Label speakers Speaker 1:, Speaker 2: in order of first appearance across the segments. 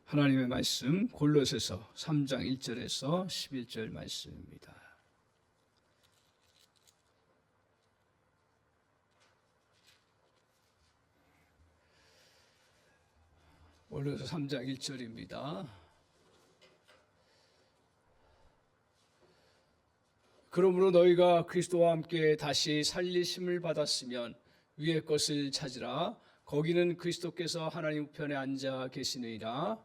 Speaker 1: 하나님의 말씀 골로새서 3장 1절에서 11절 말씀입니다. 골로새서 3장 1절입니다. 그러므로 너희가 그리스도와 함께 다시 살리심을 받았으면 위의 것을 찾으라. 거기는 그리스도께서 하나님 우편에 앉아 계시느니라.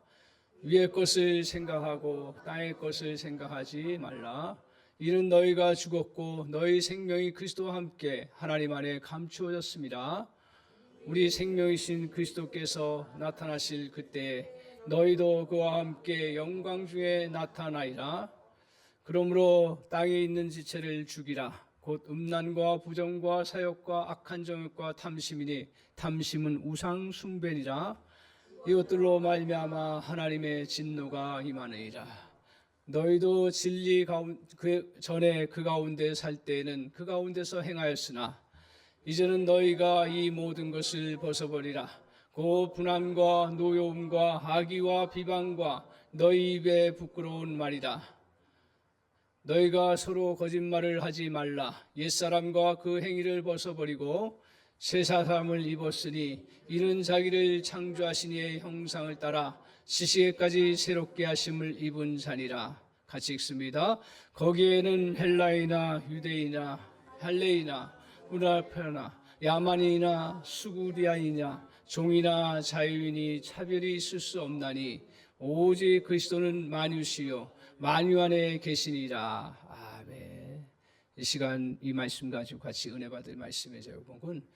Speaker 1: 위의 것을 생각하고 땅의 것을 생각하지 말라. 이는 너희가 죽었고 너희 생명이 그리스도와 함께 하나님 안에 감추어졌습니다. 우리 생명이신 그리스도께서 나타나실 그때 너희도 그와 함께 영광 중에 나타나리라. 그러므로 땅에 있는 지체를 죽이라. 곧 음란과 부정과 사욕과 악한 정욕과 탐심이니 탐심은 우상 숭배니라. 이것들로 말미암아 하나님의 진노가 임하느니라. 너희도 진리 전에 그 가운데 살 때에는 그 가운데서 행하였으나 이제는 너희가 이 모든 것을 벗어버리라. 곧 분함과 노여움과 악의와 비방과 너희 입에 부끄러운 말이다. 너희가 서로 거짓말을 하지 말라. 옛사람과 그 행위를 벗어버리고 새 사람을 입었으니 이는 자기를 창조하신 이의 형상을 따라 지식에까지 새롭게 하심을 입은 자니라. 같이 읽습니다. 거기에는 헬라이나 유대이나 할레이나 문화표나 야만이나 수구리아이나 종이나 자유인이 차별이 있을 수 없나니 오직 그리스도는 만유시요 만유 안에 계시니라. 아멘. 이 시간 이 말씀 가지고 같이 은혜 받을 말씀의 제목은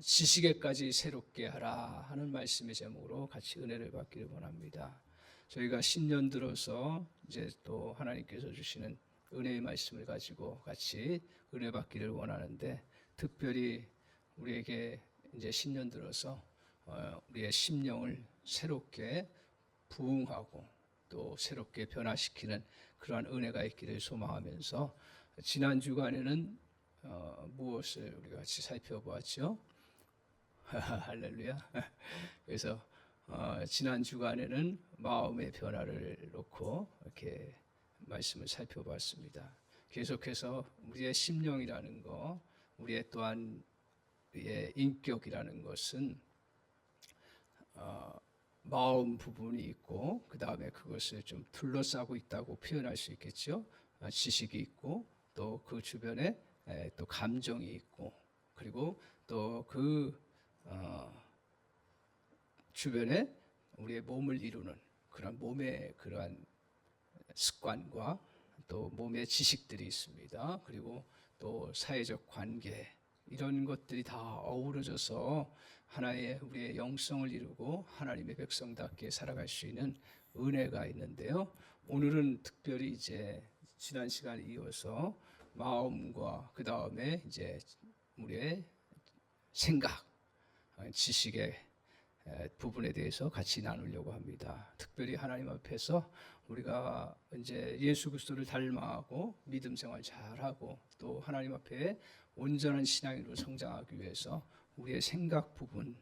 Speaker 1: 지식에까지 새롭게 하라 하는 말씀의 제목으로 같이 은혜를 받기를 원합니다. 저희가 신년 들어서 이제 또 하나님께서 주시는 은혜의 말씀을 가지고 같이 은혜 받기를 원하는데, 특별히 우리에게 이제 신년 들어서 우리의 심령을 새롭게 부흥하고 또 새롭게 변화시키는 그러한 은혜가 있기를 소망하면서, 지난 주간에는 무엇을 우리가 같이 살펴보았죠? 할렐루야. 그래서 지난 주간에는 마음의 변화를 놓고 이렇게 말씀을 살펴봤습니다. 계속해서 우리의 심령이라는 거, 우리의 또한 우리의 인격이라는 것은 마음 부분이 있고, 그 다음에 그것을 좀 둘러싸고 있다고 표현할 수 있겠죠. 지식이 있고, 또 그 주변에 또 감정이 있고, 그리고 또 그 주변에 우리의 몸을 이루는 그런 몸의 그러한 습관과 또 몸의 지식들이 있습니다. 그리고 또 사회적 관계, 이런 것들이 다 어우러져서 하나의 우리의 영성을 이루고 하나님의 백성답게 살아갈 수 있는 은혜가 있는데요. 오늘은 특별히 이제 지난 시간에 이어서 마음과 그 다음에 이제 우리의 생각, 지식의 부분에 대해서 같이 나누려고 합니다. 특별히 하나님 앞에서 우리가 이제 예수 그리스도를 닮아가고 믿음 생활 잘하고 또 하나님 앞에 온전한 신앙인으로 성장하기 위해서 우리의 생각 부분,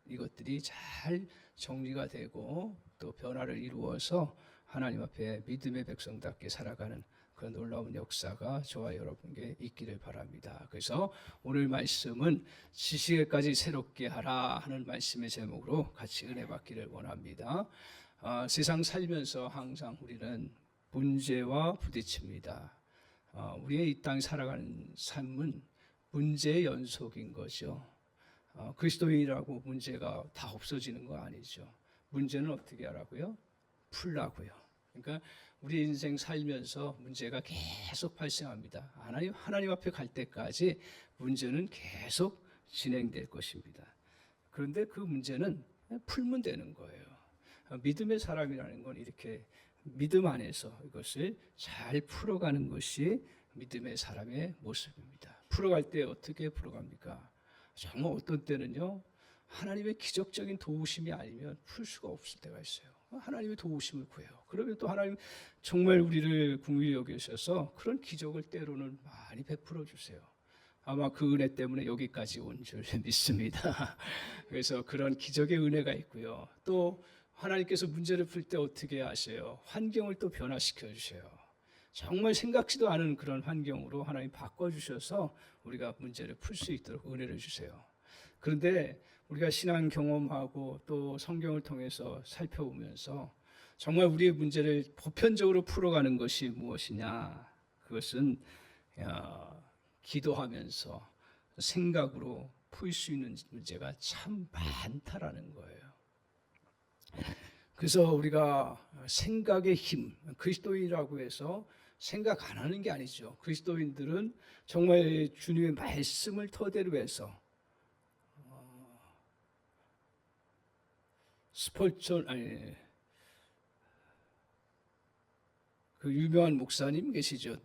Speaker 1: 이것들이 잘 정리가 되고 또 변화를 이루어서 하나님 앞에 믿음의 백성답게 살아가는 그런 놀라운 역사가 저와 여러분께 있기를 바랍니다. 그래서 오늘 말씀은 지식에까지 새롭게 하라 하는 말씀의 제목으로 같이 은혜 받기를 원합니다. 세상 살면서 항상 우리는 문제와 부딪힙니다. 우리의 이 땅 살아가는 삶은 문제의 연속인 거죠. 그리스도인이라고 문제가 다 없어지는 거 아니죠. 문제는 어떻게 하라고요? 풀라고요. 그러니까 우리 인생 살면서 문제가 계속 발생합니다. 하나님 앞에 갈 때까지 문제는 계속 진행될 것입니다. 그런데 그 문제는 풀면 되는 거예요. 믿음의 사람이라는 건 이렇게 믿음 안에서 이것을 잘 풀어가는 것이 믿음의 사람의 모습입니다. 풀어갈 때 어떻게 풀어갑니까? 정말 어떤 때는요, 하나님의 기적적인 도우심이 아니면 풀 수가 없을 때가 있어요. 하나님의 도우심을 구해요. 그러면 또 하나님 정말 우리를 긍휼히 여기셔서 그런 기적을 때로는 많이 베풀어 주세요. 아마 그 은혜 때문에 여기까지 온 줄 믿습니다. 그래서 그런 기적의 은혜가 있고요. 또 하나님께서 문제를 풀 때 어떻게 하세요? 환경을 또 변화시켜 주세요. 정말 생각지도 않은 그런 환경으로 하나님 바꿔주셔서 우리가 문제를 풀 수 있도록 은혜를 주세요. 그런데 우리가 신앙 경험하고 또 성경을 통해서 살펴보면서 정말 우리의 문제를 보편적으로 풀어가는 것이 무엇이냐? 그것은 기도하면서 생각으로 풀 수 있는 문제가 참 많다라는 거예요. 그래서 우리가 생각의 힘, 그리스도인이라고 해서 생각 안 하는 게 아니죠. 그리스도인들은 정말 주님의 말씀을 토대로 해서 그 유명한 목사님 계시죠.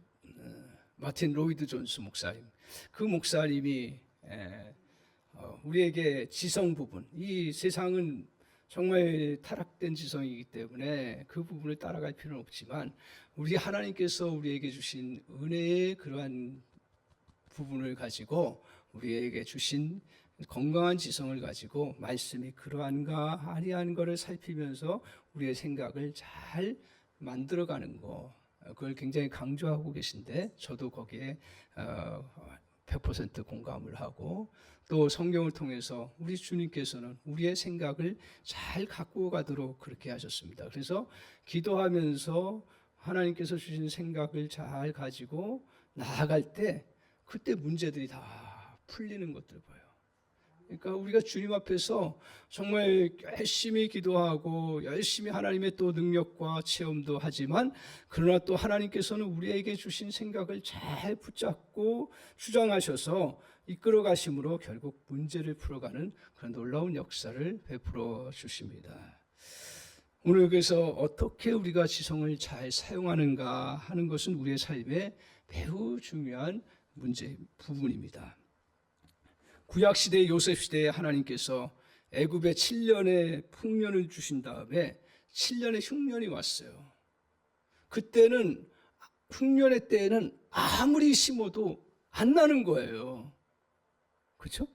Speaker 1: 마틴 로이드 존스 목사님. 그 목사님이 우리에게 지성 부분, 이 세상은 정말 타락된 지성이기 때문에 그 부분을 따라갈 필요는 없지만 우리 하나님께서 우리에게 주신 은혜의 그러한 부분을 가지고 우리에게 주신 건강한 지성을 가지고 말씀이 그러한가 아니한가를 살피면서 우리의 생각을 잘 만들어가는 거, 그걸 굉장히 강조하고 계신데 저도 거기에 100% 공감을 하고, 또 성경을 통해서 우리 주님께서는 우리의 생각을 잘 갖고 가도록 그렇게 하셨습니다. 그래서 기도하면서 하나님께서 주신 생각을 잘 가지고 나아갈 때 그때 문제들이 다 풀리는 것들 보여요. 그러니까 우리가 주님 앞에서 정말 열심히 기도하고 열심히 하나님의 또 능력과 체험도 하지만, 그러나 또 하나님께서는 우리에게 주신 생각을 잘 붙잡고 주장하셔서 이끌어 가심으로 결국 문제를 풀어가는 그런 놀라운 역사를 베풀어 주십니다. 오늘 그래서 어떻게 우리가 지성을 잘 사용하는가 하는 것은 우리의 삶에 매우 중요한 문제 부분입니다. 구약 시대 요셉 시대에 하나님께서 애굽에 7년의 풍년을 주신 다음에 7년의 흉년이 왔어요. 그때는 흉년의 때에는 아무리 심어도 안 나는 거예요. 그렇죠?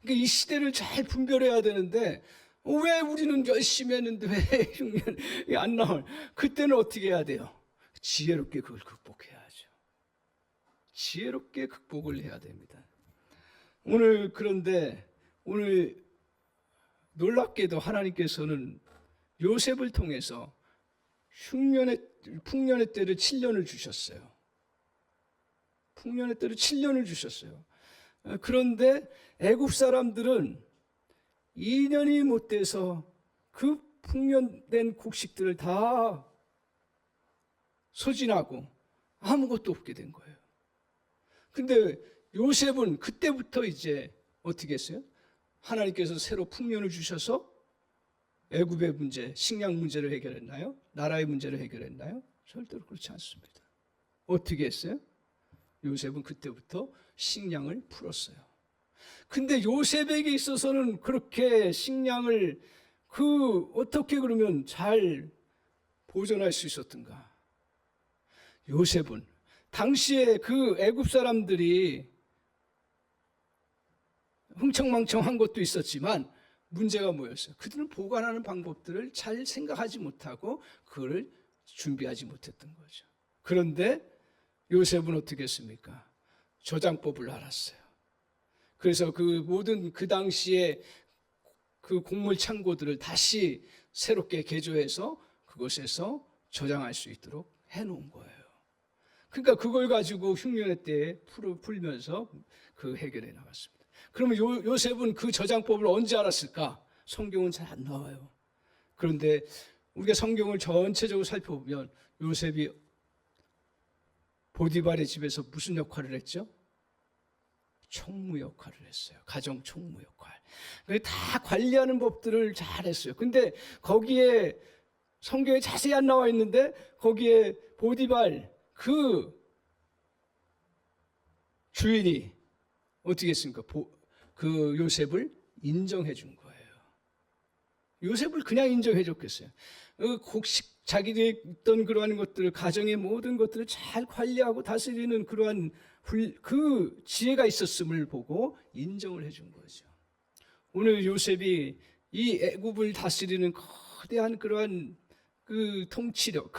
Speaker 1: 그러니까 이 시대를 잘 분별해야 되는데 왜 우리는 열심히 했는데 왜 흉년이 안 나올? 그때는 어떻게 해야 돼요? 지혜롭게 그걸 극복해야죠. 지혜롭게 극복을 해야 됩니다. 그런데 오늘 놀랍게도 하나님께서는 요셉을 통해서 풍년의 때를 7년을 주셨어요. 풍년의 때를 7년을 주셨어요. 그런데 애굽 사람들은 2년이 못 돼서 그 풍년된 곡식들을 다 소진하고 아무것도 없게 된 거예요. 근데 요셉은 그때부터 이제 어떻게 했어요? 하나님께서 새로 풍년을 주셔서 애굽의 문제, 식량 문제를 해결했나요? 나라의 문제를 해결했나요? 절대로 그렇지 않습니다. 어떻게 했어요? 요셉은 그때부터 식량을 풀었어요. 근데 요셉에게 있어서는 그렇게 식량을 어떻게 그러면 잘 보존할 수 있었던가? 요셉은 당시에 그 애굽 사람들이 흥청망청한 것도 있었지만 문제가 뭐였어요? 그들은 보관하는 방법들을 잘 생각하지 못하고 그걸 준비하지 못했던 거죠. 그런데 요셉은 어떻게 했습니까? 저장법을 알았어요. 그래서 그 당시에 그 곡물 창고들을 다시 새롭게 개조해서 그곳에서 저장할 수 있도록 해놓은 거예요. 그러니까 그걸 가지고 흉년의 때에 풀면서 그 해결해 나갔습니다. 그러면 요셉은 그 저장법을 언제 알았을까? 성경은 잘 안 나와요. 그런데 우리가 성경을 전체적으로 살펴보면 요셉이 보디발의 집에서 무슨 역할을 했죠? 총무 역할을 했어요. 가정 총무 역할. 다 관리하는 법들을 잘 했어요. 근데 거기에 성경에 자세히 안 나와 있는데 거기에 보디발 그 주인이 어떻게 했습니까? 그 요셉을 인정해 준 거예요. 요셉을 그냥 인정해 줬겠어요? 자기들이 있던 그러한 것들을, 가정의 모든 것들을 잘 관리하고 다스리는 그러한 그 지혜가 있었음을 보고 인정을 해 준 거죠. 오늘 요셉이 이 애굽을 다스리는 거대한 그러한 그 통치력,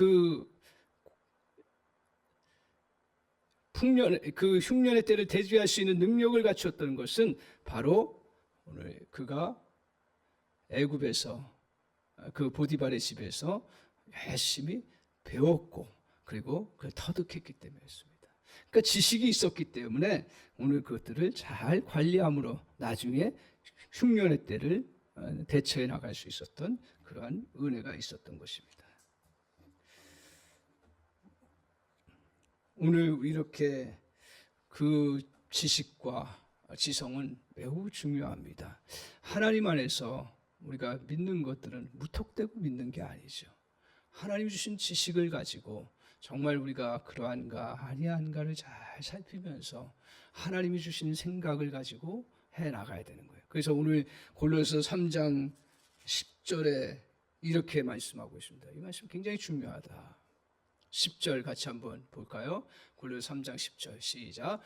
Speaker 1: 흉년의 때를 대지할 수 있는 능력을 갖췄던 것은 바로 오늘 그가 애굽에서 그 보디발의 집에서 열심히 배웠고 그리고 그걸 터득했기 때문이었습니다. 그러니까 지식이 있었기 때문에 오늘 그것들을 잘 관리함으로 나중에 흉년의 때를 대처해 나갈 수 있었던 그러한 은혜가 있었던 것입니다. 오늘 이렇게 그 지식과 지성은 매우 중요합니다. 하나님 안에서 우리가 믿는 것들은 무턱대고 믿는 게 아니죠. 하나님 주신 지식을 가지고 정말 우리가 그러한가 아니한가를 잘 살피면서 하나님이 주신 생각을 가지고 해 나가야 되는 거예요. 그래서 오늘 골로새 3장 10절에 이렇게 말씀하고 있습니다. 이 말씀 굉장히 중요하다. 10절 같이 한번 볼까요? 골로새 3장 10절 시작.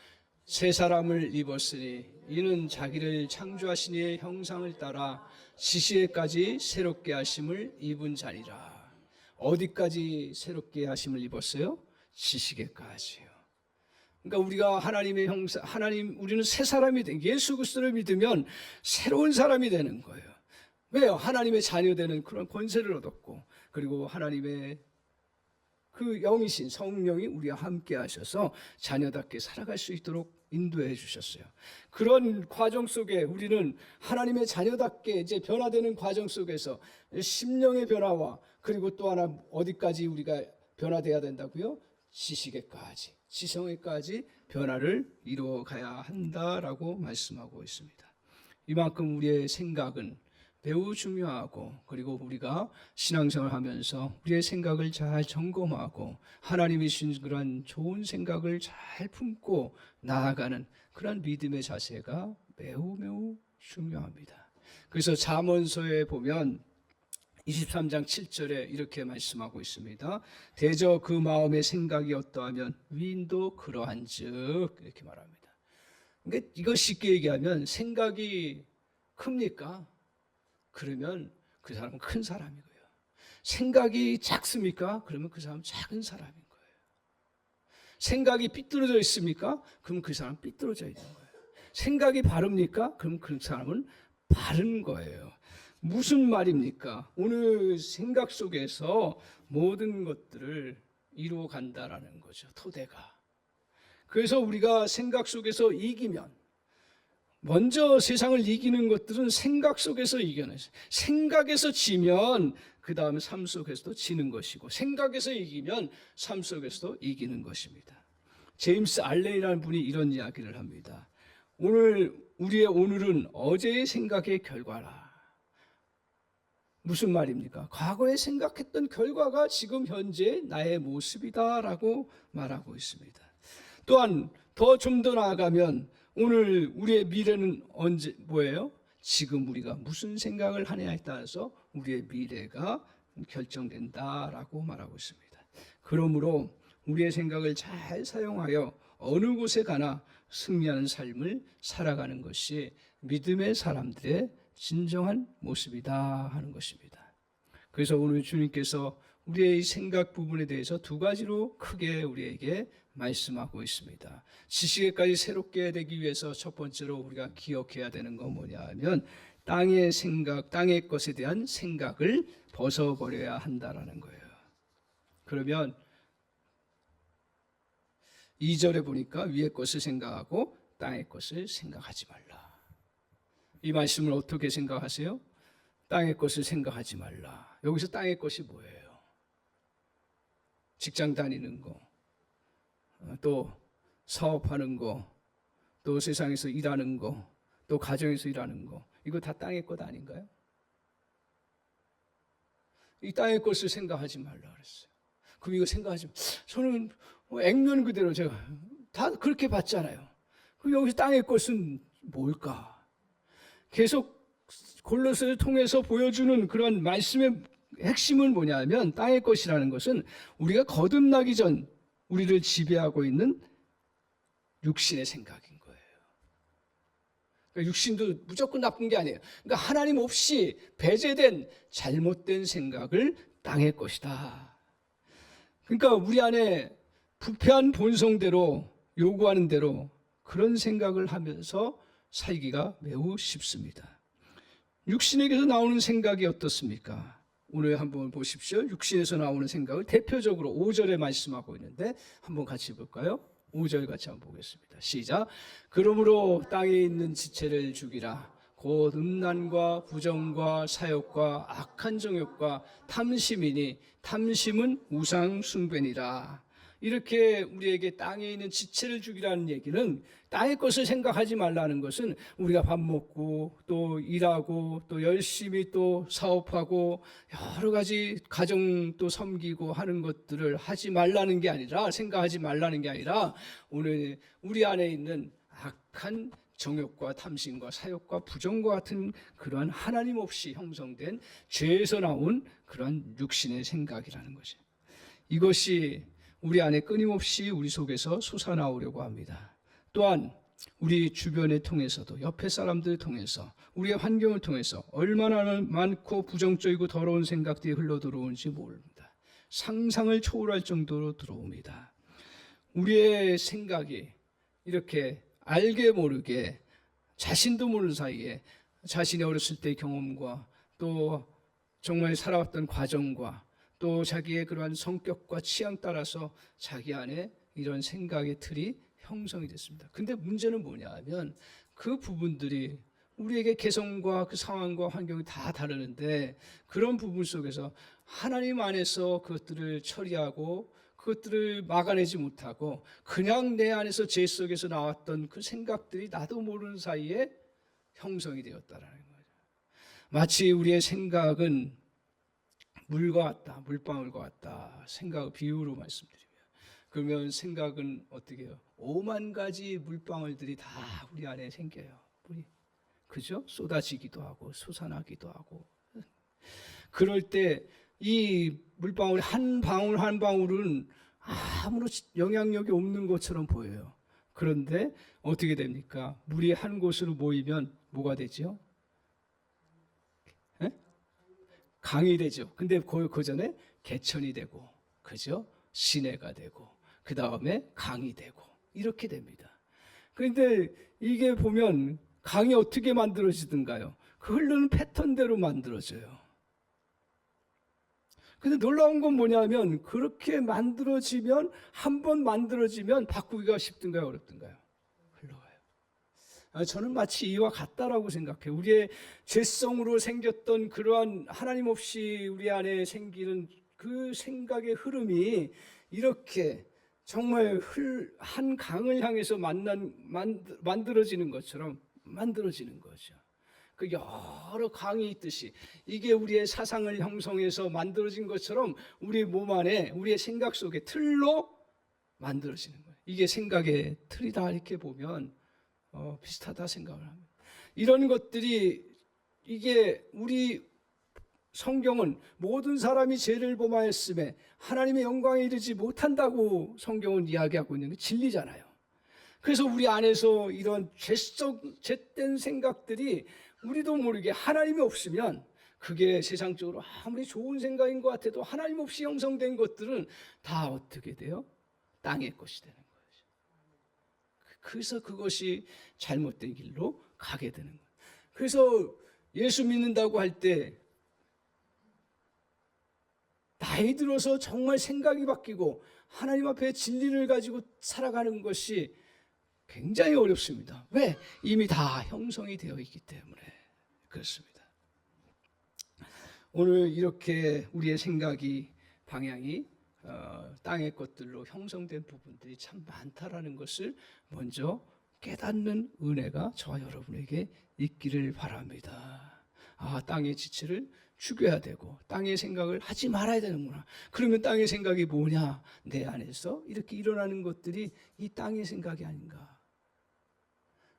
Speaker 1: 새 사람을 입었으니 이는 자기를 창조하신 이의 형상을 따라 지식에까지 새롭게 하심을 입은 자니라. 어디까지 새롭게 하심을 입었어요? 지식에까지요. 그러니까 우리가 하나님의 형상, 우리는 새 사람이 된 예수 그리스도를 믿으면 새로운 사람이 되는 거예요. 왜요? 하나님의 자녀되는 그런 권세를 얻었고, 그리고 하나님의 그 영이신 성령이 우리와 함께 하셔서 자녀답게 살아갈 수 있도록 인도해 주셨어요. 그런 과정 속에 우리는 하나님의 자녀답게 이제 변화되는 과정 속에서 심령의 변화와 그리고 또 하나 어디까지 우리가 변화돼야 된다고요? 지식에까지, 지성에까지 변화를 이루어가야 한다라고 말씀하고 있습니다. 이만큼 우리의 생각은 매우 중요하고 그리고 우리가 신앙생활을 하면서 우리의 생각을 잘 점검하고 하나님이 주신 그런 좋은 생각을 잘 품고 나아가는 그런 믿음의 자세가 매우 중요합니다. 그래서 잠언서에 보면 23장 7절에 이렇게 말씀하고 있습니다. 대저 그 마음의 생각이 어떠하면 위인도 그러한즉 이렇게 말합니다. 그러니까 이거 쉽게 얘기하면 생각이 큽니까? 그러면 그 사람은 큰 사람이고요. 생각이 작습니까? 그러면 그 사람은 작은 사람인 거예요. 생각이 삐뚤어져 있습니까? 그럼 그 사람은 삐뚤어져 있는 거예요. 생각이 바릅니까? 그럼 그 사람은 바른 거예요. 무슨 말입니까? 오늘 생각 속에서 모든 것들을 이루어 간다라는 거죠. 토대가. 그래서 우리가 생각 속에서 이기면 먼저 세상을 이기는 것들은 생각 속에서 이겨내요. 생각에서 지면 그 다음에 삶 속에서도 지는 것이고 생각에서 이기면 삶 속에서도 이기는 것입니다. 제임스 알렌이라는 분이 이런 이야기를 합니다. 우리의 오늘은 어제의 생각의 결과라. 무슨 말입니까? 과거에 생각했던 결과가 지금 현재 나의 모습이다라고 말하고 있습니다. 또한 좀 더 나아가면 오늘 우리의 미래는 언제 뭐예요? 지금 우리가 무슨 생각을 하느냐에 따라서 우리의 미래가 결정된다라고 말하고 있습니다. 그러므로 우리의 생각을 잘 사용하여 어느 곳에 가나 승리하는 삶을 살아가는 것이 믿음의 사람들의 진정한 모습이다 하는 것입니다. 그래서 오늘 주님께서 우리의 생각 부분에 대해서 두 가지로 크게 우리에게 말씀하고 있습니다. 지식에까지 새롭게 되기 위해서 첫 번째로 우리가 기억해야 되는 건 뭐냐 하면 땅의 생각, 땅의 것에 대한 생각을 벗어버려야 한다라는 거예요. 그러면 2절에 보니까 위의 것을 생각하고 땅의 것을 생각하지 말라. 이 말씀을 어떻게 생각하세요? 땅의 것을 생각하지 말라. 여기서 땅의 것이 뭐예요? 직장 다니는 거, 또 사업하는 거, 또 세상에서 일하는 거, 또 가정에서 일하는 거, 이거 다 땅의 것 아닌가요? 이 땅의 것을 생각하지 말라 그랬어요. 그럼 이거 생각하지 마. 저는 액면 그대로 제가 다 그렇게 봤잖아요. 그럼 여기서 땅의 것은 뭘까? 계속 골로새를 통해서 보여주는 그런 말씀의 핵심은 뭐냐면 땅의 것이라는 것은 우리가 거듭나기 전 우리를 지배하고 있는 육신의 생각인 거예요. 그러니까 육신도 무조건 나쁜 게 아니에요. 그러니까 하나님 없이 배제된 잘못된 생각을 땅의 것이다. 그러니까 우리 안에 부패한 본성대로 요구하는 대로 그런 생각을 하면서 살기가 매우 쉽습니다. 육신에게서 나오는 생각이 어떻습니까? 오늘 한번 보십시오. 육신에서 나오는 생각을 대표적으로 5절에 말씀하고 있는데 한번 같이 볼까요? 5절 같이 한번 보겠습니다. 시작. 그러므로 땅에 있는 지체를 죽이라. 곧 음란과 부정과 사욕과 악한 정욕과 탐심이니 탐심은 우상 숭배니라. 이렇게 우리에게 땅에 있는 지체를 죽이라는 얘기는 땅의 것을 생각하지 말라는 것은 우리가 밥 먹고 또 일하고 또 열심히 또 사업하고 여러 가지 가정도 섬기고 하는 것들을 하지 말라는 게 아니라 생각하지 말라는 게 아니라 오늘 우리 안에 있는 악한 정욕과 탐심과 사욕과 부정과 같은 그러한 하나님 없이 형성된 죄에서 나온 그러한 육신의 생각이라는 거죠. 이것이 우리 안에 끊임없이 우리 속에서 솟아나오려고 합니다. 또한 우리 주변을 통해서도 옆에 사람들을 통해서 우리의 환경을 통해서 얼마나 많고 부정적이고 더러운 생각들이 흘러들어오는지 모릅니다. 상상을 초월할 정도로 들어옵니다. 우리의 생각이 이렇게 알게 모르게 자신도 모르는 사이에 자신의 어렸을 때의 경험과 또 정말 살아왔던 과정과 또 자기의 그러한 성격과 취향 따라서 자기 안에 이런 생각의 틀이 형성이 됐습니다. 근데 문제는 뭐냐 하면 그 부분들이 우리에게 개성과 그 상황과 환경이 다 다르는데 그런 부분 속에서 하나님 안에서 그것들을 처리하고 그것들을 막아내지 못하고 그냥 내 안에서 죄 속에서 나왔던 그 생각들이 나도 모르는 사이에 형성이 되었다라는 거죠. 마치 우리의 생각은 물과 같다, 물방울과 같다. 생각 비유로 말씀드리면 그러면 생각은 어떻게 해요? 5만 가지 물방울들이 다 우리 안에 생겨요. 그죠? 쏟아지기도 하고 솟아나기도 하고. 그럴 때 이 물방울 한 방울 한 방울은 아무런 영향력이 없는 것처럼 보여요. 그런데 어떻게 됩니까? 물이 한 곳으로 모이면 뭐가 되죠? 에? 강이 되죠. 근데 그 전에 개천이 되고, 그죠? 시내가 되고, 그 다음에 강이 되고, 이렇게 됩니다. 그런데 이게 보면 강이 어떻게 만들어지든가요? 그 흐르는 패턴대로 만들어져요. 근데 놀라운 건 뭐냐면 그렇게 만들어지면 한 번 만들어지면 바꾸기가 쉽든가요? 어렵든가요? 흘러가요. 저는 마치 이와 같다라고 생각해요. 우리의 죄성으로 생겼던 그러한 하나님 없이 우리 안에 생기는 그 생각의 흐름이 이렇게 정말 한 강을 향해서 만들어지는 것처럼 만들어지는 거죠. 그 여러 강이 있듯이 이게 우리의 사상을 형성해서 만들어진 것처럼 우리 몸 안에 우리의 생각 속에 틀로 만들어지는 거예요. 이게 생각의 틀이다 이렇게 보면 비슷하다 생각을 합니다. 이런 것들이 이게 우리 성경은 모든 사람이 죄를 범하였음에 하나님의 영광에 이르지 못한다고 성경은 이야기하고 있는 게 진리잖아요. 그래서 우리 안에서 이런 죄된 생각들이 우리도 모르게 하나님이 없으면 그게 세상적으로 아무리 좋은 생각인 것 같아도 하나님 없이 형성된 것들은 다 어떻게 돼요? 땅의 것이 되는 거죠. 그래서 그것이 잘못된 길로 가게 되는 거예요. 그래서 예수 믿는다고 할 때 나이 들어서 정말 생각이 바뀌고 하나님 앞에 진리를 가지고 살아가는 것이 굉장히 어렵습니다. 왜? 이미 다 형성이 되어 있기 때문에 그렇습니다. 오늘 이렇게 우리의 생각이 방향이 땅의 것들로 형성된 부분들이 참 많다라는 것을 먼저 깨닫는 은혜가 저와 여러분에게 있기를 바랍니다. 땅의 지체를 죽여야 되고 땅의 생각을 하지 말아야 되는구나. 그러면 땅의 생각이 뭐냐? 내 안에서 이렇게 일어나는 것들이 이 땅의 생각이 아닌가?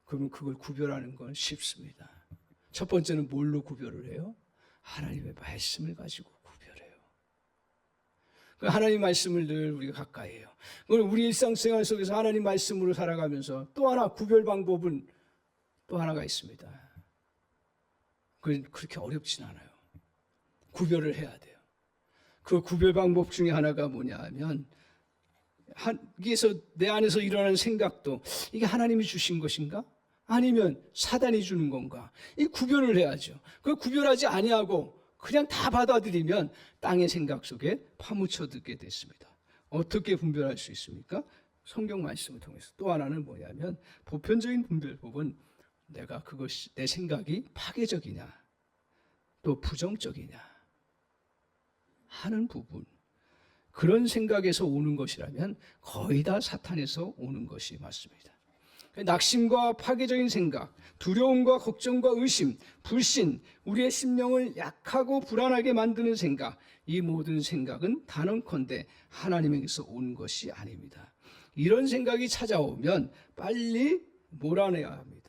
Speaker 1: 그러면 그걸 구별하는 건 쉽습니다. 첫 번째는 뭘로 구별을 해요? 하나님의 말씀을 가지고 구별해요. 하나님 말씀을 늘 우리가 가까이 해요. 우리 일상생활 속에서 하나님 말씀으로 살아가면서 또 하나 구별 방법은 또 하나가 있습니다. 그렇게 어렵진 않아요. 구별을 해야 돼요. 그 구별 방법 중에 하나가 뭐냐 하면, 여기서 내 안에서 일어나는 생각도 이게 하나님이 주신 것인가? 아니면 사단이 주는 건가? 이 구별을 해야죠. 그 구별하지 아니하고 그냥 다 받아들이면 땅의 생각 속에 파묻혀 들게 됐습니다. 어떻게 분별할 수 있습니까? 성경 말씀을 통해서. 또 하나는 뭐냐면, 보편적인 분별법은 내가 그것이 내 생각이 파괴적이냐 또 부정적이냐 하는 부분, 그런 생각에서 오는 것이라면 거의 다 사탄에서 오는 것이 맞습니다. 낙심과 파괴적인 생각, 두려움과 걱정과 의심, 불신, 우리의 심령을 약하고 불안하게 만드는 생각, 이 모든 생각은 단언컨대 하나님에게서 온 것이 아닙니다. 이런 생각이 찾아오면 빨리 몰아내야 합니다.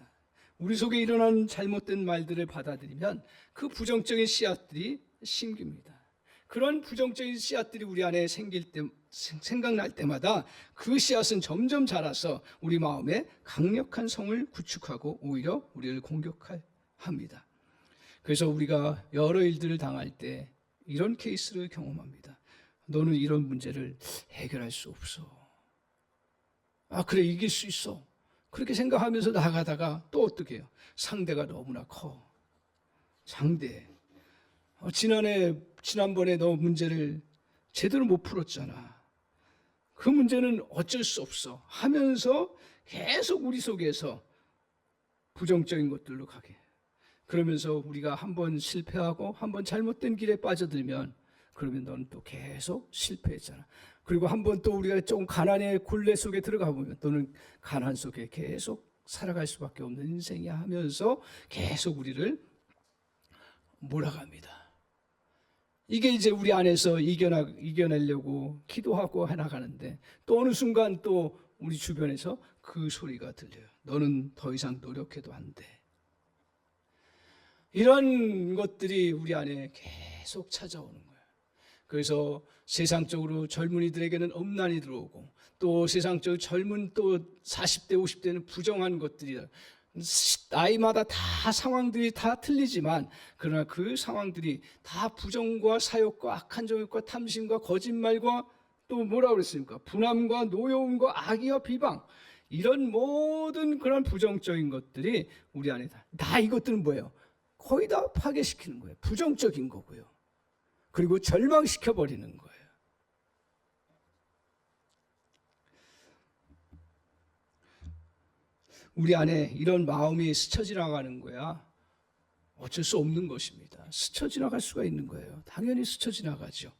Speaker 1: 우리 속에 일어나는 잘못된 말들을 받아들이면 그 부정적인 씨앗들이 심깁니다. 그런 부정적인 씨앗들이 우리 안에 생각날 때마다 그 씨앗은 점점 자라서 우리 마음에 강력한 성을 구축하고 오히려 우리를 공격합니다. 그래서 우리가 여러 일들을 당할 때 이런 케이스를 경험합니다. 너는 이런 문제를 해결할 수 없어. 그래, 이길 수 있어. 그렇게 생각하면서 나가다가 또 어떻게 해요? 상대가 너무나 커. 장대. 지난번에 너 문제를 제대로 못 풀었잖아. 그 문제는 어쩔 수 없어 하면서 계속 우리 속에서 부정적인 것들로 가게. 그러면서 우리가 한번 실패하고 한번 잘못된 길에 빠져들면, 그러면 너는 또 계속 실패했잖아. 그리고 한번 또 우리가 좀 가난의 굴레 속에 들어가 보면 너는 가난 속에 계속 살아갈 수밖에 없는 인생이야 하면서 계속 우리를 몰아갑니다. 이게 이제 우리 안에서 이겨내려고 기도하고 해나가는데, 또 어느 순간 또 우리 주변에서 그 소리가 들려요. 너는 더 이상 노력해도 안 돼. 이런 것들이 우리 안에 계속 찾아오는 거예요. 그래서 세상적으로 젊은이들에게는 엄난이 들어오고, 또 세상적으로 젊은 또 40대 50대는 부정한 것들이, 나이마다 다 상황들이 다 틀리지만 그러나 그 상황들이 다 부정과 사욕과 악한 정욕과 탐심과 거짓말과 또 뭐라 그랬습니까? 분함과 노여움과 악의와 비방, 이런 모든 그런 부정적인 것들이 우리 안에 다 이것들은 뭐예요? 거의 다 파괴시키는 거예요. 부정적인 거고요. 그리고 절망시켜버리는 거예요. 우리 안에 이런 마음이 스쳐 지나가는 거야. 어쩔 수 없는 것입니다. 스쳐 지나갈 수가 있는 거예요. 당연히 스쳐 지나가죠.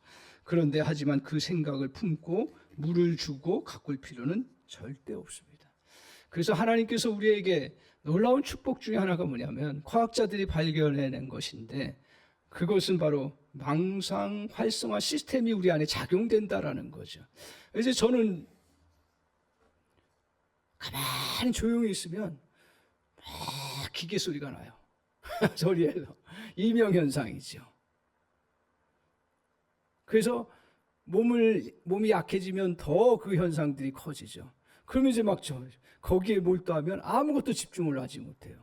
Speaker 1: 그런데 하지만 그 생각을 품고 물을 주고 가꿀 필요는 절대 없습니다. 그래서 하나님께서 우리에게 놀라운 축복 중에 하나가 뭐냐면, 과학자들이 발견해낸 것인데, 그것은 바로 망상 활성화 시스템이 우리 안에 작용된다라는 거죠. 이제 저는 가만히 조용히 있으면 막 기계 소리가 나요. 소리에서 이명현상이죠. 그래서 몸이 약해지면 더 그 현상들이 커지죠. 그러면 이제 막 거기에 몰두하면 아무것도 집중을 하지 못해요.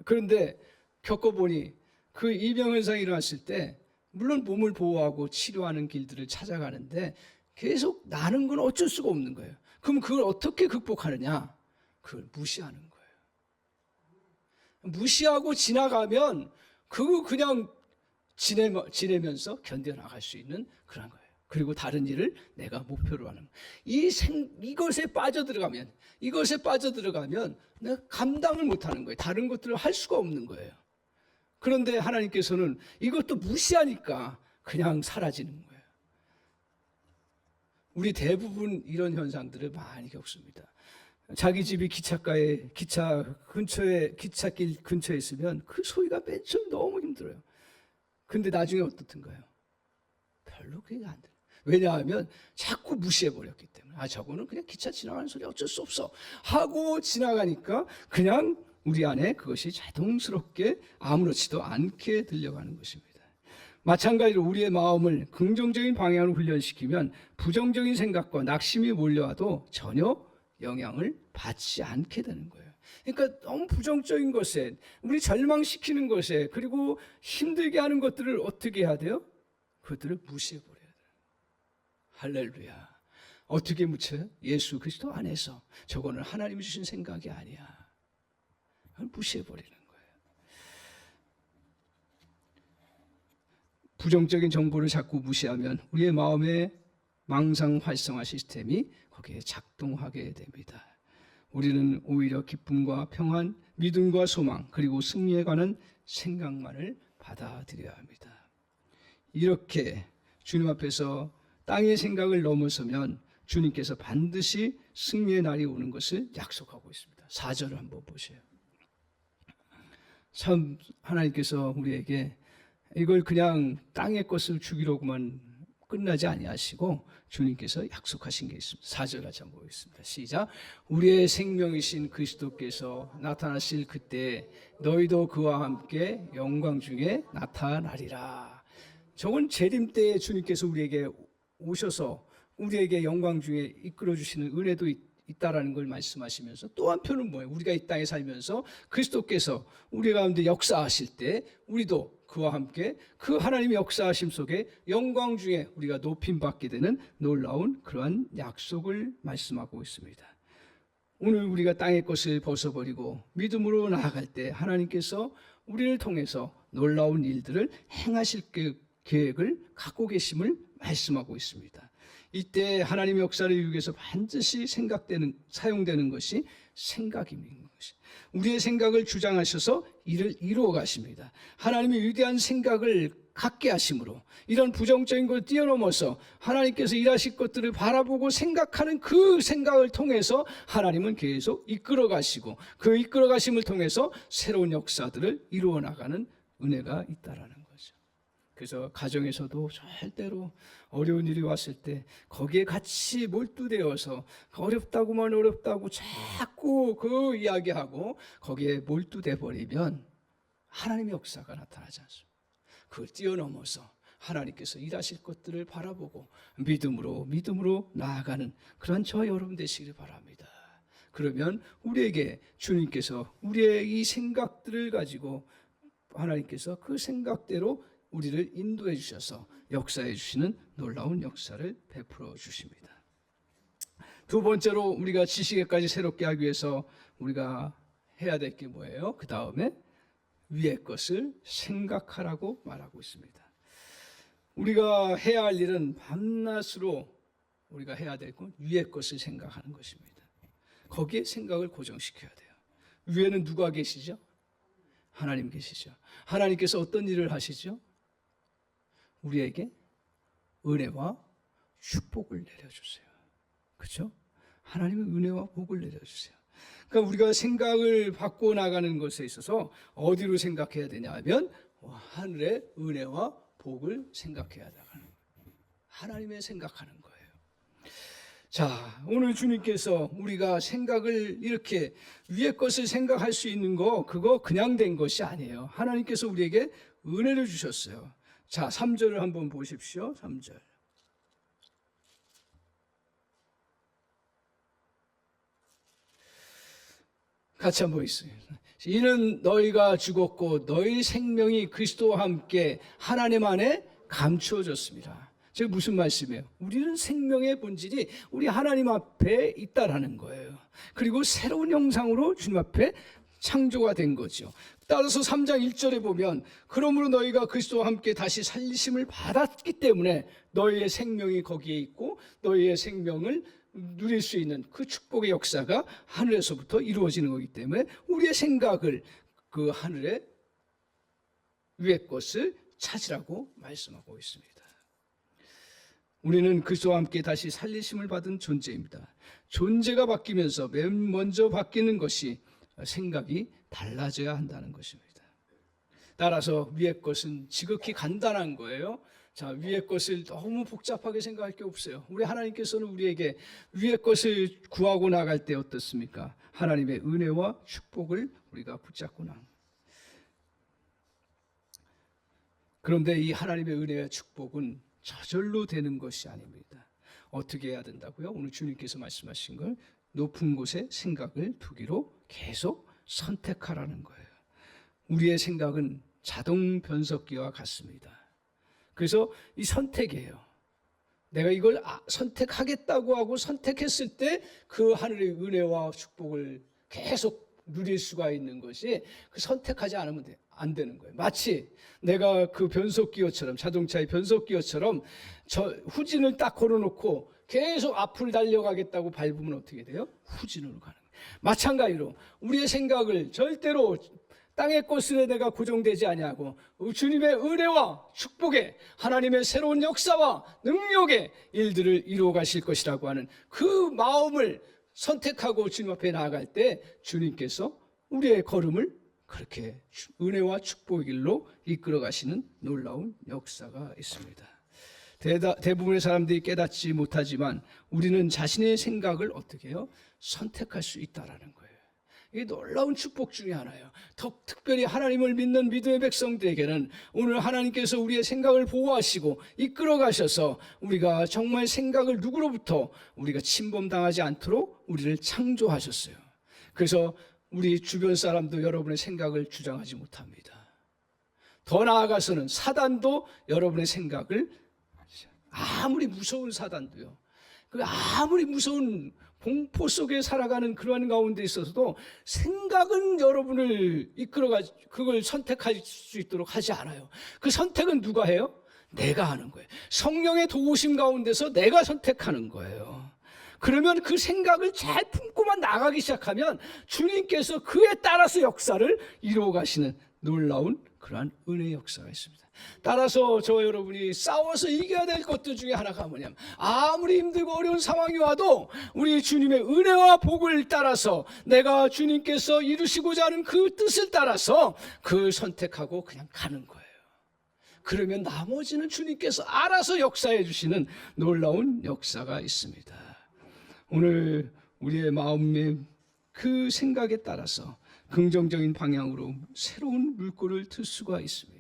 Speaker 1: 그런데 겪어보니 그 이명현상이 일어났을 때 물론 몸을 보호하고 치료하는 길들을 찾아가는데 계속 나는 건 어쩔 수가 없는 거예요. 그럼 그걸 어떻게 극복하느냐? 그걸 무시하는 거예요. 무시하고 지나가면 그거 그냥 지내면서 견뎌나갈 수 있는 그런 거예요. 그리고 다른 일을 내가 목표로 하는 거예요. 이것에 빠져들어가면 내가 감당을 못하는 거예요. 다른 것들을 할 수가 없는 거예요. 그런데 하나님께서는 이것도 무시하니까 그냥 사라지는 거예요. 우리 대부분 이런 현상들을 많이 겪습니다. 자기 집이 기찻길 근처에 있으면 그 소리가 맨 처음 너무 힘들어요. 근데 나중에 어떻든가요? 별로 그게 안 돼요. 왜냐하면 자꾸 무시해버렸기 때문에. 저거는 그냥 기차 지나가는 소리 어쩔 수 없어 하고 지나가니까 그냥 우리 안에 그것이 자동스럽게 아무렇지도 않게 들려가는 것입니다. 마찬가지로 우리의 마음을 긍정적인 방향으로 훈련시키면 부정적인 생각과 낙심이 몰려와도 전혀 영향을 받지 않게 되는 거예요. 그러니까 너무 부정적인 것에, 우리 절망시키는 것에, 그리고 힘들게 하는 것들을 어떻게 해야 돼요? 그것들을 무시해버려야 돼요. 할렐루야. 어떻게 묻혀요? 예수 그리스도 안에서. 저거는 하나님이 주신 생각이 아니야. 그걸 무시해버리는 거예요. 부정적인 정보를 자꾸 무시하면 우리의 마음에 망상 활성화 시스템이 거기에 작동하게 됩니다. 우리는 오히려 기쁨과 평안, 믿음과 소망, 그리고 승리에 관한 생각만을 받아들여야 합니다. 이렇게 주님 앞에서 땅의 생각을 넘어서면 주님께서 반드시 승리의 날이 오는 것을 약속하고 있습니다. 4절을 한번 보세요. 참 하나님께서 우리에게 이걸 그냥 땅의 것을 주기로만 끝나지 아니하시고 주님께서 약속하신 게 있습니다. 4절 같이 한번 보겠습니다. 시작. 우리의 생명이신 그리스도께서 나타나실 그때 너희도 그와 함께 영광 중에 나타나리라. 저건 재림 때에 주님께서 우리에게 오셔서 우리에게 영광 중에 이끌어 주시는 은혜도 있다라는 걸 말씀하시면서 또 한편은 뭐예요? 우리가 이 땅에 살면서 그리스도께서 우리 가운데 역사하실 때 우리도 그와 함께 그 하나님의 역사하심 속에 영광 중에 우리가 높임받게 되는 놀라운 그러한 약속을 말씀하고 있습니다. 오늘 우리가 땅의 것을 벗어버리고 믿음으로 나아갈 때 하나님께서 우리를 통해서 놀라운 일들을 행하실 계획을 갖고 계심을 말씀하고 있습니다. 이때 하나님의 역사를 이루기 위해서 반드시 사용되는 것이 생각입니다. 우리의 생각을 주장하셔서 이를 이루어 가십니다. 하나님의 위대한 생각을 갖게 하심으로 이런 부정적인 걸 뛰어넘어서 하나님께서 일하실 것들을 바라보고 생각하는 그 생각을 통해서 하나님은 계속 이끌어 가시고 그 이끌어 가심을 통해서 새로운 역사들을 이루어 나가는 은혜가 있다라는 거죠. 그래서 가정에서도 절대로 어려운 일이 왔을 때 거기에 같이 몰두되어서 어렵다고 자꾸 그 이야기하고 거기에 몰두돼 버리면 하나님의 역사가 나타나지 않습니다. 그걸 뛰어넘어서 하나님께서 일하실 것들을 바라보고 믿음으로 나아가는 그런 저와 여러분 되시기를 바랍니다. 그러면 우리에게 주님께서 우리의 이 생각들을 가지고 하나님께서 그 생각대로 우리를 인도해 주셔서 역사해 주시는 놀라운 역사를 베풀어 주십니다. 두 번째로 우리가 지식에까지 새롭게 하기 위해서 우리가 해야 될 게 뭐예요? 그 다음에 위의 것을 생각하라고 말하고 있습니다. 우리가 해야 할 일은 밤낮으로 우리가 해야 될 건 위의 것을 생각하는 것입니다. 거기에 생각을 고정시켜야 돼요. 위에는 누가 계시죠? 하나님 계시죠. 하나님께서 어떤 일을 하시죠? 우리에게 은혜와 축복을 내려주세요. 그렇죠? 하나님의 은혜와 복을 내려주세요. 그러니까 우리가 생각을 바꿔 나가는 것에 있어서 어디로 생각해야 되냐 하면 하늘의 은혜와 복을 생각해야 나가는 거예요. 하나님의 생각하는 거예요. 자, 오늘 주님께서 우리가 생각을 이렇게 위의 것을 생각할 수 있는 거 그거 그냥 된 것이 아니에요. 하나님께서 우리에게 은혜를 주셨어요. 자, 3절을 한번 보십시오. 3절. 같이 한번 보겠습니다. 이는 너희가 죽었고 너희 생명이 그리스도와 함께 하나님 안에 감추어졌습니다. 즉 무슨 말씀이에요? 우리는 생명의 본질이 우리 하나님 앞에 있다라는 거예요. 그리고 새로운 형상으로 주님 앞에 창조가 된 거죠. 따라서 3장 1절에 보면 그러므로 너희가 그리스도와 함께 다시 살리심을 받았기 때문에 너희의 생명이 거기에 있고 너희의 생명을 누릴 수 있는 그 축복의 역사가 하늘에서부터 이루어지는 거기 때문에 우리의 생각을 그 하늘의 위의 것을 찾으라고 말씀하고 있습니다. 우리는 그리스도와 함께 다시 살리심을 받은 존재입니다. 존재가 바뀌면서 맨 먼저 바뀌는 것이 생각이 달라져야 한다는 것입니다. 따라서 위의 것은 지극히 간단한 거예요. 자, 위의 것을 너무 복잡하게 생각할 게 없어요. 우리 하나님께서는 우리에게 위의 것을 구하고 나갈 때 어떻습니까? 하나님의 은혜와 축복을 우리가 붙잡고 나갑니다. 그런데 이 하나님의 은혜와 축복은 저절로 되는 것이 아닙니다. 어떻게 해야 된다고요? 오늘 주님께서 말씀하신 걸 높은 곳에 생각을 두기로 계속 선택하라는 거예요. 우리의 생각은 자동 변속기와 같습니다. 그래서 이 선택이에요. 내가 이걸 선택하겠다고 하고 선택했을 때 그 하늘의 은혜와 축복을 계속 누릴 수가 있는 것이, 그 선택하지 않으면 안 되는 거예요. 마치 내가 그 변속기어처럼, 자동차의 변속기어처럼 저 후진을 딱 걸어놓고 계속 앞을 달려가겠다고 밟으면 어떻게 돼요? 후진으로 가는 거예요. 마찬가지로 우리의 생각을 절대로 땅의 것에 내가 고정되지 아니하고 주님의 은혜와 축복에, 하나님의 새로운 역사와 능력의 일들을 이루어 가실 것이라고 하는 그 마음을 선택하고 주님 앞에 나아갈 때 주님께서 우리의 걸음을 그렇게 은혜와 축복의 길로 이끌어 가시는 놀라운 역사가 있습니다. 대부분의 사람들이 깨닫지 못하지만 우리는 자신의 생각을 어떻게 해요? 선택할 수 있다라는 거예요. 이게 놀라운 축복 중에 하나예요. 특별히 하나님을 믿는 믿음의 백성들에게는 오늘 하나님께서 우리의 생각을 보호하시고 이끌어 가셔서 우리가 정말 생각을 누구로부터 우리가 침범당하지 않도록 우리를 창조하셨어요. 그래서 우리 주변 사람도 여러분의 생각을 주장하지 못합니다. 더 나아가서는 사단도 여러분의 생각을, 아무리 무서운 사단도요, 아무리 무서운 공포 속에 살아가는 그러한 가운데 있어서도 생각은 여러분을 이끌어가 그걸 선택할 수 있도록 하지 않아요. 그 선택은 누가 해요? 내가 하는 거예요. 성령의 도우심 가운데서 내가 선택하는 거예요. 그러면 그 생각을 잘 품고만 나가기 시작하면 주님께서 그에 따라서 역사를 이루어 가시는 놀라운 그러한 은혜의 역사가 있습니다. 따라서 저 여러분이 싸워서 이겨야 될 것들 중에 하나가 뭐냐면, 아무리 힘들고 어려운 상황이 와도 우리 주님의 은혜와 복을 따라서 내가 주님께서 이루시고자 하는 그 뜻을 따라서 그 선택하고 그냥 가는 거예요. 그러면 나머지는 주님께서 알아서 역사해 주시는 놀라운 역사가 있습니다. 오늘 우리의 마음의 그 생각에 따라서 긍정적인 방향으로 새로운 물꼬를 틀 수가 있습니다.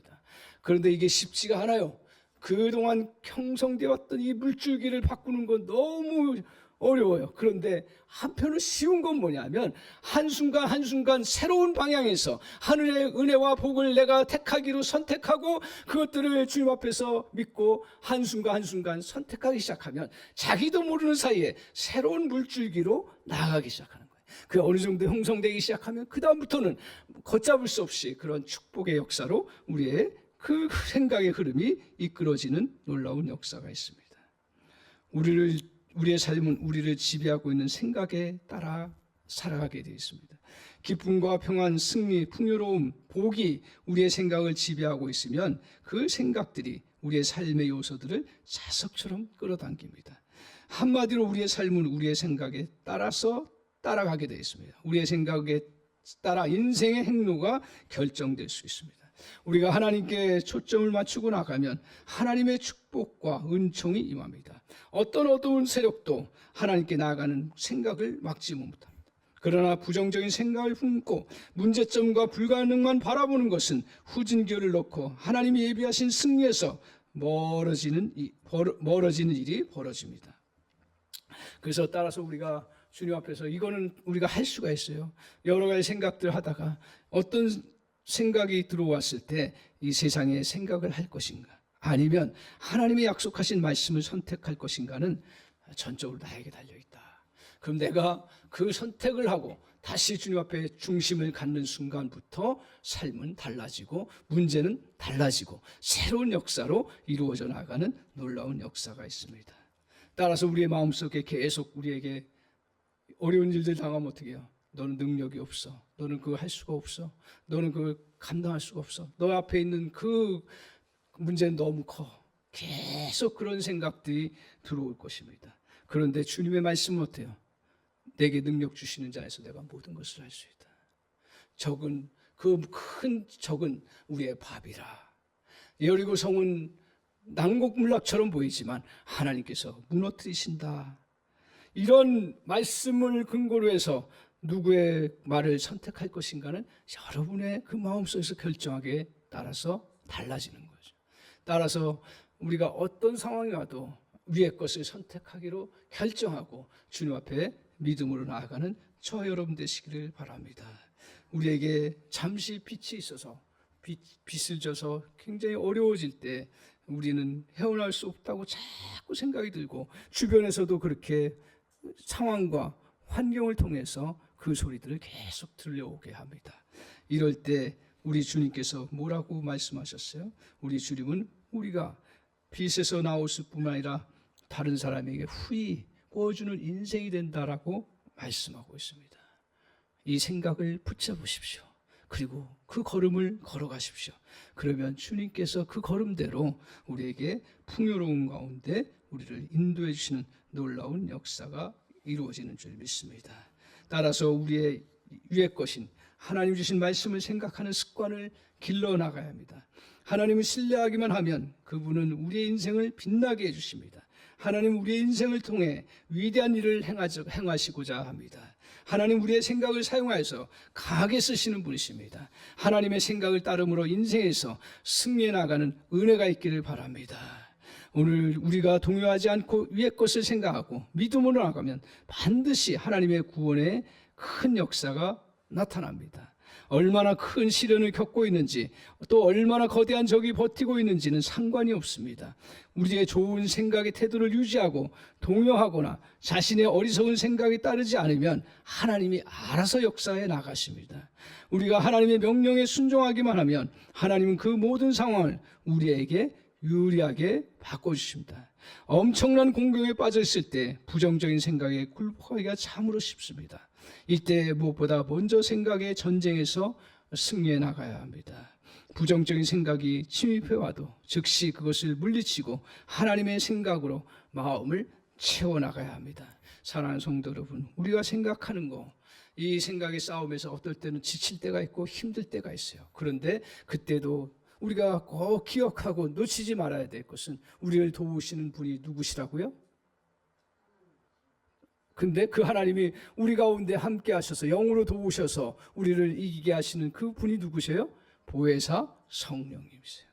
Speaker 1: 그런데 이게 쉽지가 않아요. 그동안 형성되어 왔던 이 물줄기를 바꾸는 건 너무 어려워요. 그런데 한편으로 쉬운 건 뭐냐면, 한순간 한순간 새로운 방향에서 하늘의 은혜와 복을 내가 택하기로 선택하고 그것들을 주님 앞에서 믿고 한순간 한순간 선택하기 시작하면 자기도 모르는 사이에 새로운 물줄기로 나아가기 시작하는 거예요. 그 어느 정도 형성되기 시작하면 그 다음부터는 걷잡을 수 없이 그런 축복의 역사로 우리의 그 생각의 흐름이 이끌어지는 놀라운 역사가 있습니다. 우리의 삶은 우리를 지배하고 있는 생각에 따라 살아가게 되어 있습니다. 기쁨과 평안, 승리, 풍요로움, 복이 우리의 생각을 지배하고 있으면 그 생각들이 우리의 삶의 요소들을 자석처럼 끌어당깁니다. 한마디로 우리의 삶은 우리의 생각에 따라서 따라가게 되어 있습니다. 우리의 생각에 따라 인생의 행로가 결정될 수 있습니다. 우리가 하나님께 초점을 맞추고 나가면 하나님의 축복과 은총이 임합니다. 어떤 어두운 세력도 하나님께 나아가는 생각을 막지 못합니다. 그러나 부정적인 생각을 품고 문제점과 불가능만 바라보는 것은 후진기를 놓고 하나님이 예비하신 승리에서 멀어지는 일이 벌어집니다. 그래서 따라서 우리가 주님 앞에서 이거는 우리가 할 수가 있어요. 여러 가지 생각들 하다가 어떤 생각이 들어왔을 때 이 세상에 생각을 할 것인가, 아니면 하나님이 약속하신 말씀을 선택할 것인가는 전적으로 나에게 달려있다. 그럼 내가 그 선택을 하고 다시 주님 앞에 중심을 갖는 순간부터 삶은 달라지고 문제는 달라지고 새로운 역사로 이루어져 나가는 놀라운 역사가 있습니다. 따라서 우리의 마음속에 계속 우리에게 어려운 일들 당하면 어떻게 해요? 너는 능력이 없어. 너는 그거 할 수가 없어. 너는 그걸 감당할 수가 없어. 너 앞에 있는 그 문제는 너무 커. 계속 그런 생각들이 들어올 것입니다. 그런데 주님의 말씀은 어때요? 내게 능력 주시는 자에서 내가 모든 것을 할 수 있다. 적은, 그 큰 적은 우리의 밥이라. 여리고 성은 난곡물락처럼 보이지만 하나님께서 무너뜨리신다. 이런 말씀을 근거로 해서 누구의 말을 선택할 것인가는 여러분의 그 마음속에서 결정하기에 따라서 달라지는 거죠. 따라서 우리가 어떤 상황이 와도 위의 것을 선택하기로 결정하고 주님 앞에 믿음으로 나아가는 저 여러분 되시기를 바랍니다. 우리에게 잠시 빛이 있어서 빛을 져서 굉장히 어려워질 때 우리는 헤어날 수 없다고 자꾸 생각이 들고, 주변에서도 그렇게 상황과 환경을 통해서 그 소리들을 계속 들려오게 합니다. 이럴 때 우리 주님께서 뭐라고 말씀하셨어요? 우리 주님은 우리가 빛에서 나왔을 뿐만 아니라 다른 사람에게 후히 보여주는 인생이 된다라고 말씀하고 있습니다. 이 생각을 붙잡으십시오. 그리고 그 걸음을 걸어가십시오. 그러면 주님께서 그 걸음대로 우리에게 풍요로운 가운데 우리를 인도해 주시는 놀라운 역사가 이루어지는 줄 믿습니다. 따라서 우리의 위의 것인 하나님 주신 말씀을 생각하는 습관을 길러나가야 합니다. 하나님을 신뢰하기만 하면 그분은 우리의 인생을 빛나게 해주십니다. 하나님 우리의 인생을 통해 위대한 일을 행하시고자 합니다. 하나님 우리의 생각을 사용하여서 강하게 쓰시는 분이십니다. 하나님의 생각을 따름으로 인생에서 승리해 나가는 은혜가 있기를 바랍니다. 오늘 우리가 동요하지 않고 위의 것을 생각하고 믿음으로 나가면 반드시 하나님의 구원의 큰 역사가 나타납니다. 얼마나 큰 시련을 겪고 있는지, 또 얼마나 거대한 적이 버티고 있는지는 상관이 없습니다. 우리의 좋은 생각의 태도를 유지하고 동요하거나 자신의 어리석은 생각에 따르지 않으면 하나님이 알아서 역사해 나가십니다. 우리가 하나님의 명령에 순종하기만 하면 하나님은 그 모든 상황을 우리에게 유리하게 바꿔주십니다. 엄청난 공경에 빠져 있을 때 부정적인 생각에 굴복하기가 참으로 쉽습니다. 이때 무엇보다 먼저 생각의 전쟁에서 승리해 나가야 합니다. 부정적인 생각이 침입해 와도 즉시 그것을 물리치고 하나님의 생각으로 마음을 채워나가야 합니다. 사랑하는 성도 여러분, 우리가 생각하는 거, 이 생각의 싸움에서 어떨 때는 지칠 때가 있고 힘들 때가 있어요. 그런데 그때도 우리가 꼭 기억하고 놓치지 말아야 될 것은 우리를 도우시는 분이 누구시라고요? 근데 그 하나님이 우리 가운데 함께 하셔서 영으로 도우셔서 우리를 이기게 하시는 그 분이 누구세요? 보혜사 성령님이세요.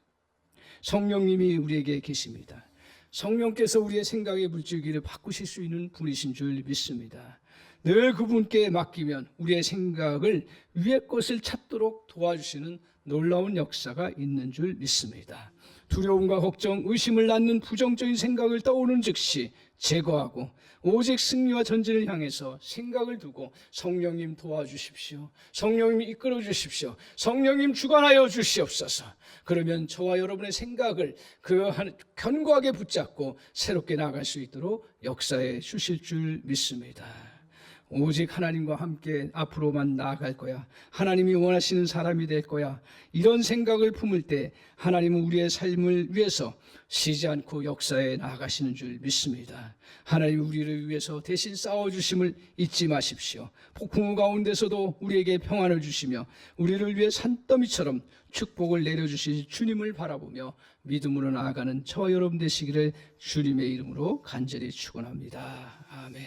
Speaker 1: 성령님이 우리에게 계십니다. 성령께서 우리의 생각의 물줄기를 바꾸실 수 있는 분이신 줄 믿습니다. 늘 그분께 맡기면 우리의 생각을 위의 것을 찾도록 도와주시는 놀라운 역사가 있는 줄 믿습니다. 두려움과 걱정, 의심을 낳는 부정적인 생각을 떠오르는 즉시 제거하고 오직 승리와 전진을 향해서 생각을 두고 성령님 도와주십시오. 성령님 이끌어 주십시오. 성령님 주관하여 주시옵소서. 그러면 저와 여러분의 생각을 견고하게 붙잡고 새롭게 나아갈 수 있도록 역사해 주실 줄 믿습니다. 오직 하나님과 함께 앞으로만 나아갈 거야. 하나님이 원하시는 사람이 될 거야. 이런 생각을 품을 때 하나님은 우리의 삶을 위해서 쉬지 않고 역사에 나아가시는 줄 믿습니다. 하나님 우리를 위해서 대신 싸워주심을 잊지 마십시오. 폭풍우 가운데서도 우리에게 평안을 주시며 우리를 위해 산더미처럼 축복을 내려주실 주님을 바라보며 믿음으로 나아가는 저와 여러분 되시기를 주님의 이름으로 간절히 축원합니다. 아멘.